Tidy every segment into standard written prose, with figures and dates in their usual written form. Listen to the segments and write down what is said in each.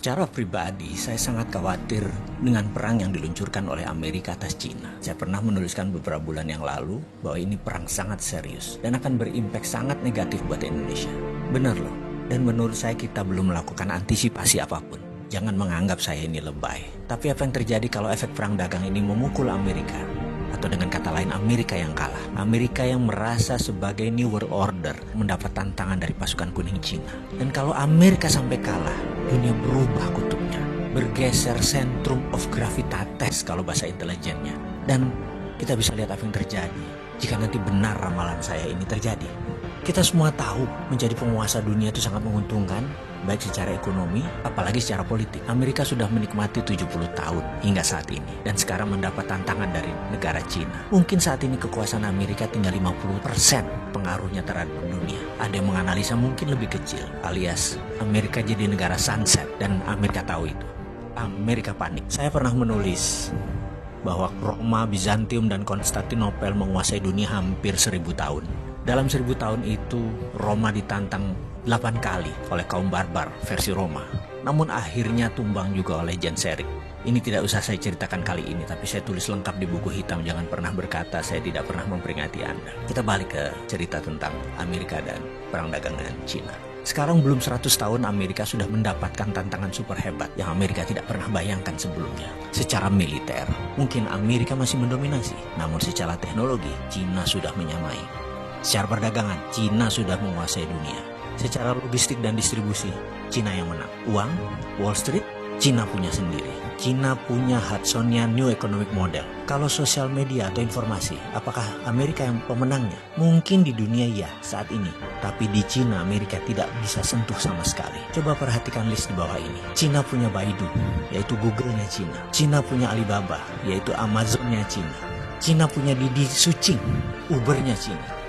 Secara pribadi, saya sangat khawatir dengan perang yang diluncurkan oleh Amerika atas Cina. Saya pernah menuliskan beberapa bulan yang lalu bahwa ini perang sangat serius dan akan berimpak sangat negatif buat Indonesia. Benar loh, dan menurut saya kita belum melakukan antisipasi apapun. Jangan menganggap saya ini lebay. Tapi apa yang terjadi kalau efek perang dagang ini memukul Amerika? Atau dengan kata lain, Amerika yang kalah. Amerika yang merasa sebagai New World Order mendapat tantangan dari pasukan kuning Cina. Dan kalau Amerika sampai kalah, dunia berubah kutubnya. Bergeser centrum of gravitatis kalau bahasa intelijennya. Dan kita bisa lihat apa yang terjadi jika nanti benar ramalan saya ini terjadi. Kita semua tahu menjadi penguasa dunia itu sangat menguntungkan, baik secara ekonomi, apalagi secara politik. Amerika sudah menikmati 70 tahun hingga saat ini, dan sekarang mendapat tantangan dari negara Cina. Mungkin saat ini kekuasaan Amerika tinggal 50% pengaruhnya terhadap dunia. Ada yang menganalisa mungkin lebih kecil, alias Amerika jadi negara sunset, dan Amerika tahu itu. Amerika panik. Saya pernah menulis bahwa Roma, Bizantium, dan Konstantinopel menguasai dunia hampir 1000 tahun. Dalam 1000 tahun itu, Roma ditantang 8 kali oleh kaum barbar versi Roma. Namun akhirnya tumbang juga oleh Genseric. Ini tidak usah saya ceritakan kali ini, tapi saya tulis lengkap di buku hitam. Jangan pernah berkata saya tidak pernah memperingati Anda. Kita balik ke cerita tentang Amerika dan perang dagang dengan Cina. Sekarang belum 100 tahun Amerika sudah mendapatkan tantangan super hebat yang Amerika tidak pernah bayangkan sebelumnya. Secara militer, mungkin Amerika masih mendominasi. Namun secara teknologi, Cina sudah menyamai. Secara perdagangan, Cina sudah menguasai dunia. Secara logistik dan distribusi, Cina yang menang. Uang, Wall Street, Cina punya sendiri. Cina punya Hudsonian New Economic Model. Kalau sosial media atau informasi, apakah Amerika yang pemenangnya? Mungkin di dunia ya saat ini. Tapi di Cina, Amerika tidak bisa sentuh sama sekali. Coba perhatikan list di bawah ini. Cina punya Baidu, yaitu Google-nya Cina. Cina punya Alibaba, yaitu Amazon-nya Cina. Cina punya Didi Sucing, Uber-nya Cina.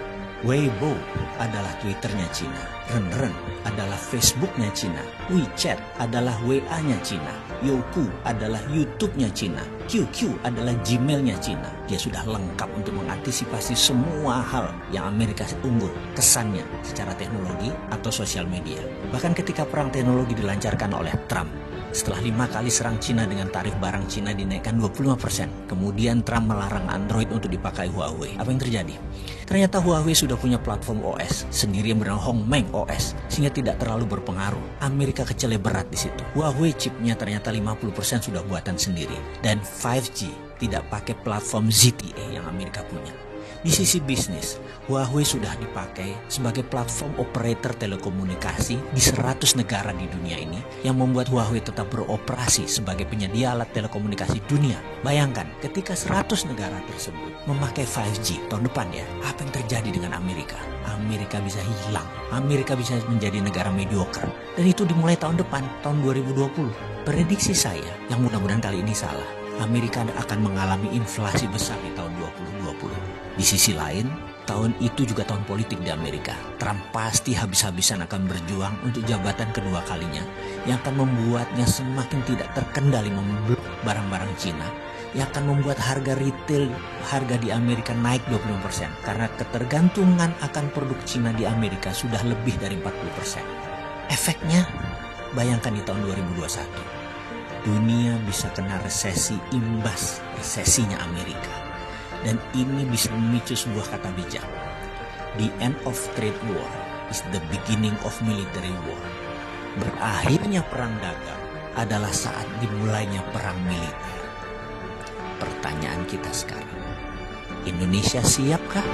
Weibo adalah Twitter-nya Cina. Renren adalah Facebook-nya Cina. WeChat adalah WA-nya Cina. Youku adalah YouTube-nya Cina. QQ adalah Gmail-nya Cina. Dia sudah lengkap untuk mengantisipasi semua hal yang Amerika unggul kesannya secara teknologi atau sosial media. Bahkan ketika perang teknologi dilancarkan oleh Trump, setelah 5 kali serang Cina dengan tarif barang Cina dinaikkan 25%. Kemudian Trump melarang Android untuk dipakai Huawei. Apa yang terjadi? Ternyata Huawei sudah punya platform OS sendiri yang bernama Hongmeng OS, sehingga tidak terlalu berpengaruh. Amerika kecele berat di situ. Huawei chipnya ternyata 50% sudah buatan sendiri. Dan 5G tidak pakai platform ZTE yang Amerika punya. Di sisi bisnis, Huawei sudah dipakai sebagai platform operator telekomunikasi di 100 negara di dunia ini yang membuat Huawei tetap beroperasi sebagai penyedia alat telekomunikasi dunia. Bayangkan, ketika 100 negara tersebut memakai 5G tahun depan ya, apa yang terjadi dengan Amerika? Amerika bisa hilang. Amerika bisa menjadi negara mediocre. Dan itu dimulai tahun depan, tahun 2020. Prediksi saya, yang mudah-mudahan kali ini salah, Amerika akan mengalami inflasi besar di tahun 2020. Di sisi lain, tahun itu juga tahun politik di Amerika. Trump pasti habis-habisan akan berjuang untuk jabatan kedua kalinya, yang akan membuatnya semakin tidak terkendali memblok barang-barang Cina, yang akan membuat harga retail, harga di Amerika naik 20%, karena ketergantungan akan produk Cina di Amerika sudah lebih dari 40%. Efeknya, bayangkan di tahun 2021, dunia bisa kena resesi imbas resesinya Amerika. Dan ini bisa memicu sebuah kata bijak. The end of trade war is the beginning of military war. Berakhirnya perang dagang adalah saat dimulainya perang militer. Pertanyaan kita sekarang, Indonesia siapkah?